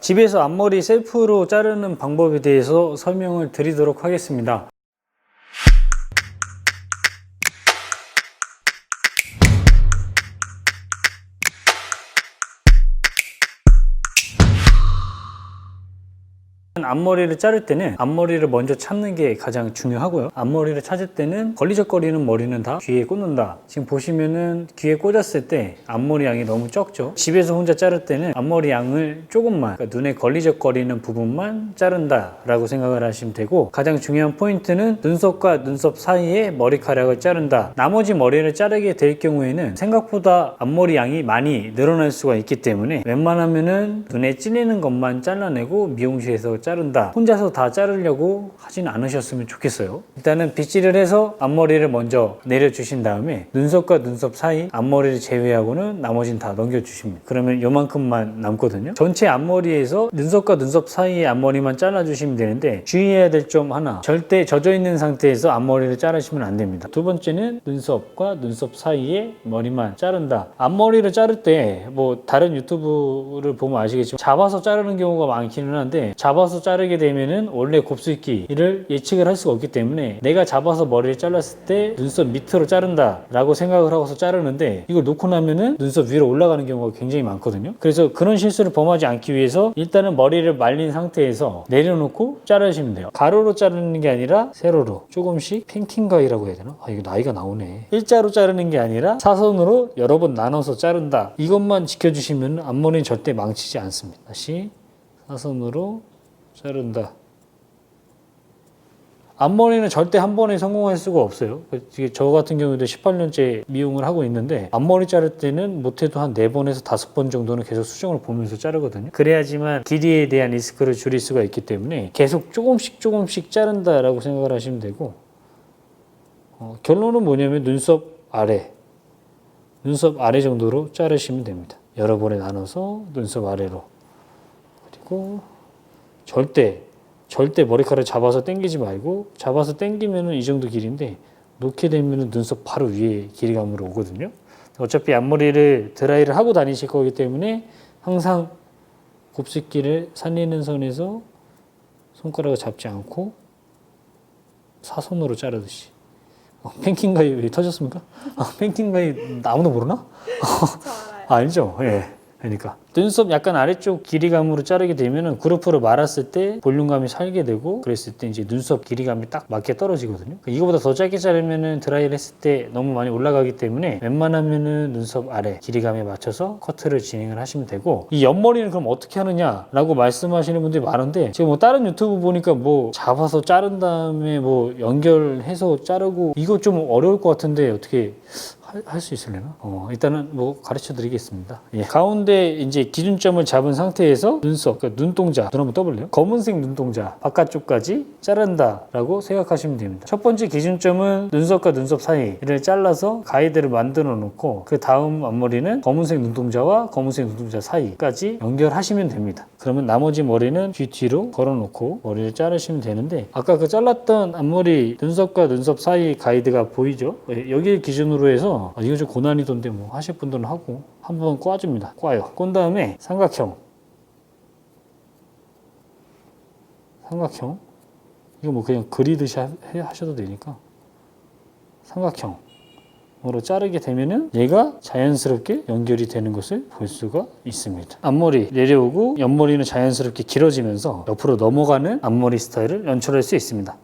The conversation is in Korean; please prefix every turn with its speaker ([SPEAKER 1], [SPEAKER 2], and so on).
[SPEAKER 1] 집에서 앞머리 셀프로 자르는 방법에 대해서 설명을 드리도록 하겠습니다. 앞머리를 자를 때는 앞머리를 먼저 찾는 게 가장 중요하고요. 앞머리를 찾을 때는 걸리적거리는 머리는 다 귀에 꽂는다. 지금 보시면은 귀에 꽂았을 때 앞머리 양이 너무 적죠. 집에서 혼자 자를 때는 앞머리 양을 조금만, 그러니까 눈에 걸리적거리는 부분만 자른다 라고 생각을 하시면 되고, 가장 중요한 포인트는 눈썹과 눈썹 사이에 머리카락을 자른다. 나머지 머리를 자르게 될 경우에는 생각보다 앞머리 양이 많이 늘어날 수가 있기 때문에 웬만하면은 눈에 찔리는 것만 잘라내고 미용실에서 자른다, 혼자서 다 자르려고 하진 않으셨으면 좋겠어요. 일단은 빗질을 해서 앞머리를 먼저 내려주신 다음에 눈썹과 눈썹 사이 앞머리를 제외하고는 나머지는 다 넘겨주십니다. 그러면 요만큼만 남거든요. 전체 앞머리에서 눈썹과 눈썹 사이의 앞머리만 잘라주시면 되는데, 주의해야 될 점 하나, 절대 젖어있는 상태에서 앞머리를 자르시면 안 됩니다. 두 번째는 눈썹과 눈썹 사이에 머리만 자른다. 앞머리를 자를 때 뭐 다른 유튜브를 보면 아시겠지만 잡아서 자르는 경우가 많기는 한데, 잡아서 자르게 되면은 원래 곱슬기를 예측을 할 수가 없기 때문에 내가 잡아서 머리를 잘랐을 때 눈썹 밑으로 자른다 라고 생각을 하고서 자르는데, 이걸 놓고 나면은 눈썹 위로 올라가는 경우가 굉장히 많거든요. 그래서 그런 실수를 범하지 않기 위해서 일단은 머리를 말린 상태에서 내려놓고 자르시면 돼요. 가로로 자르는 게 아니라 세로로 조금씩 팽킹 가위라고 해야 되나? 이거 나이가 나오네. 일자로 자르는 게 아니라 사선으로 여러 번 나눠서 자른다. 이것만 지켜주시면 앞머리는 절대 망치지 않습니다. 다시 사선으로 자른다. 앞머리는 절대 한 번에 성공할 수가 없어요. 저 같은 경우에도 18년째 미용을 하고 있는데, 앞머리 자를 때는 못해도 한 4번에서 5번 정도는 계속 수정을 보면서 자르거든요. 그래야지만 길이에 대한 리스크를 줄일 수가 있기 때문에 계속 조금씩 자른다라고 생각을 하시면 되고, 결론은 뭐냐면 눈썹 아래 정도로 자르시면 됩니다. 여러 번에 나눠서 눈썹 아래로. 그리고 절대 머리카락을 잡아서 당기지 말고, 잡아서 당기면은 이 정도 길인데 놓게 되면은 눈썹 바로 위에 길이감으로 오거든요. 어차피 앞머리를 드라이를 하고 다니실 거기 때문에 항상 곱슬기를 살리는 선에서 손가락을 잡지 않고 사선으로 자르듯이. 팽킹 가위 왜 터졌습니까? 팽킹 가위 아무도 모르나? 알죠? 예. 그러니까 눈썹 약간 아래쪽 길이감으로 자르게 되면은 그루프로 말았을 때 볼륨감이 살게 되고, 그랬을 때 이제 눈썹 길이감이 딱 맞게 떨어지거든요. 이거보다 더 짧게 자르면은 드라이를 했을 때 너무 많이 올라가기 때문에 웬만하면은 눈썹 아래 길이감에 맞춰서 커트를 진행을 하시면 되고, 이 옆머리는 그럼 어떻게 하느냐라고 말씀하시는 분들이 많은데, 지금 뭐 다른 유튜브 보니까 뭐 잡아서 자른 다음에 뭐 연결해서 자르고, 이거 좀 어려울 것 같은데 어떻게 할 수 있을려나? 일단은 뭐 가르쳐 드리겠습니다. 예. 가운데 이제 기준점을 잡은 상태에서 눈썹, 그러니까 눈동자, 눈 한번 떠볼래요? 검은색 눈동자 바깥쪽까지 자른다라고 생각하시면 됩니다. 첫 번째 기준점은 눈썹과 눈썹 사이를 잘라서 가이드를 만들어 놓고, 그 다음 앞머리는 검은색 눈동자와 검은색 눈동자 사이까지 연결하시면 됩니다. 그러면 나머지 머리는 뒤로 걸어놓고 머리를 자르시면 되는데, 아까 그 잘랐던 앞머리 눈썹과 눈썹 사이 가이드가 보이죠? 여기 기준으로 해서 이거 좀 고난이도인데 뭐 하실 분들은 하고 한번 꽈줍니다. 꽈요. 꼰 다음에 삼각형. 이거 뭐 그냥 그리듯이 하셔도 되니까 삼각형으로 자르게 되면은 얘가 자연스럽게 연결이 되는 것을 볼 수가 있습니다. 앞머리 내려오고 옆머리는 자연스럽게 길어지면서 옆으로 넘어가는 앞머리 스타일을 연출할 수 있습니다.